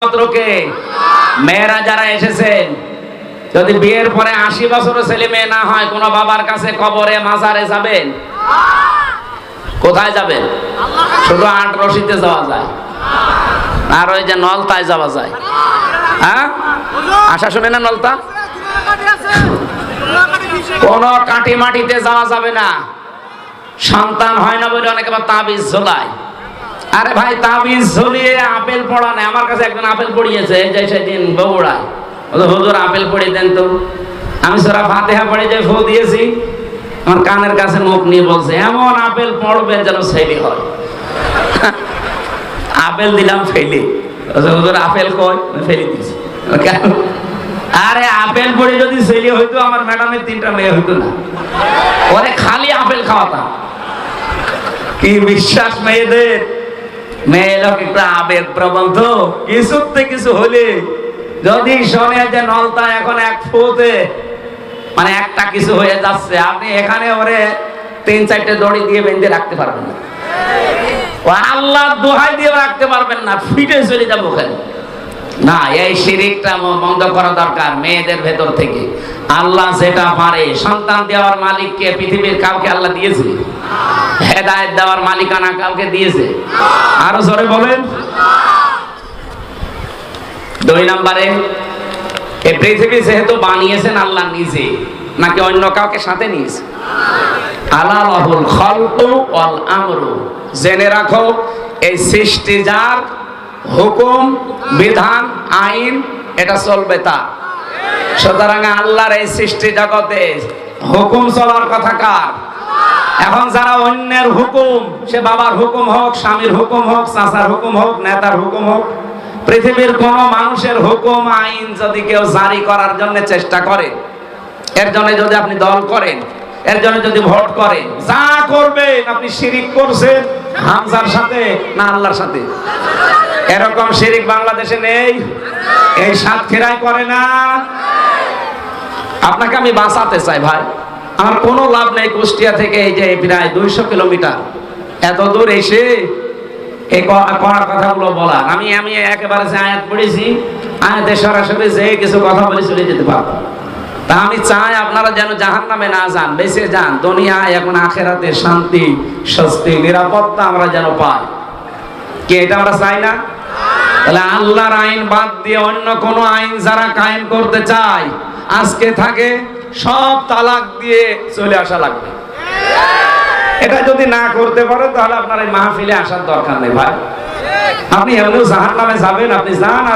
মাত্রকে মেয়েরা যারা এসেছেন, যদি বিয়ের পরে 80 বছরের ছেলে মেয়ে না হয়, কোন বাবার কাছে কবরে মাজারে যাবেন? কোথায় যাবেন? শুধু 8 রশিতে যাওয়া যায়, আর ওই যে নলতায় যাওয়া যায়। হ্যাঁ, আশা শুনে না, নলতা কোন কাটি মাটিতে যাওয়া যাবে না। সন্তান হয় না বলে অনেকে আবার তাবিজ ঝোলায়। আরে ভাই, তাবিজ ঝুলিয়ে আপেল পড়া নেই। আমার কাছে একজন আপেল পড়িয়েছে, যে সেদিন বগুড়ায়। হুজুর আপেল পড়িয়ে দেন তো। আমি সূরা ফাতিহা পড়ে যে ফু দিয়েছি, আমার কানের কাছে মুখ নিয়ে বলছে, এমন আপেল পড়বেন যেন ছেলে হয়। আপেল দিলাম, ফেলি। হুজুর আপেল কই? ফেলি দিয়েছি। আরে আপেল পড়ে যদি ছেলে হইতো, আমার ম্যাডামের 3টা মেয়ে হইতো না। ওরে খালি আপেল খাওয়াতাম। কি বিশ্বাস মেয়েদের! মেয়ে লোক একটু আবেগ প্রবণ তো, কিছুতে কিছু হলে যদি শোনে যে নলতা এখন এক ফুতে মানে একটা কিছু হয়ে যাচ্ছে, আপনি এখানে ওরে 3-4টে দড়ি দিয়ে বেঁধে রাখতে পারবেন না। ও আল্লাহর দোহাই দিয়ে রাখতে পারবেন না, ফিটে চলে যাবো ওখানে। না, এই শিরকটা বন্ধ করা দরকার মেয়েদের ভেতর থেকে। আল্লাহ যেটা পারে, সন্তান দেওয়ার মালিককে পৃথিবীর কাউকে আল্লাহ দিয়েছে? হেদায়েত দেওয়ার মালিকানা কাউকে দিয়েছে? আরো জোরে বলেন। 2 নম্বরে, এই পৃথিবী যেহেতু বানিয়েছেন আল্লাহ নিজে, নাকি অন্য কাউকে সাথে নিয়েছে? আলা লাহুল খালকু ওয়াল আমরু। জেনে রাখো, এই সৃষ্টি যার, হুকুম বিধান আইন এটা চলবে তার। সুতরাং আল্লাহর এই সৃষ্টি জগতে হুকুম চলার কথা কার? এখন যারা অন্যের হুকুম, সে বাবার হুকুম হোক, স্বামীর হুকুম হোক, চাচার হুকুম হোক, নেতার হুকুম হোক, পৃথিবীর কোন মানুষের হুকুম আইন যদি কেউ জারি করার জন্য চেষ্টা করে, এর জন্য যদি আপনি দল করেন, এর জন্য যদি ভোট করেন, যা করবেন আপনি শিরিক করছেন হামজার সাথে না আল্লাহর সাথে? এরকম শিরিক বাংলাদেশে নেই? এই সাতক্ষীরায় করে না? আপনাকে আমি বাঁচাতে চাই ভাই, আমার কোনো লাভ নেই কুষ্টিয়া থেকে এই যে প্রায় 200 কিলোমিটার এত দূর এসে এই করার কথাগুলো বলা। আমি একেবারে যে আয়াত পড়েছি, আয়াতে সরাসরি যে কিছু কথা বলে চলে যেতে পারবো। তা আমি চাই আপনারা যেন জাহান্নামে না যান, বেঁচে যান। দুনিয়ায় এখন আখেরাতে শান্তি, স্বস্তি, নিরাপত্তা আমরা যেন পাই। কি এটা আমরা চাই না? তাহলে আল্লাহর আইন বাদ দিয়ে অন্য কোন আইন যারা কায়েম করতে চায়, আজকে থাকে সব তালাক দিয়ে চলে আসা লাগবে। এটা যদি না করতে পারে, তাহলে আপনার এই মাহফিলে আসার দরকার নেই ভাই। আপনি এমনিও জাহান্নামে যাবেন, আপনি যান।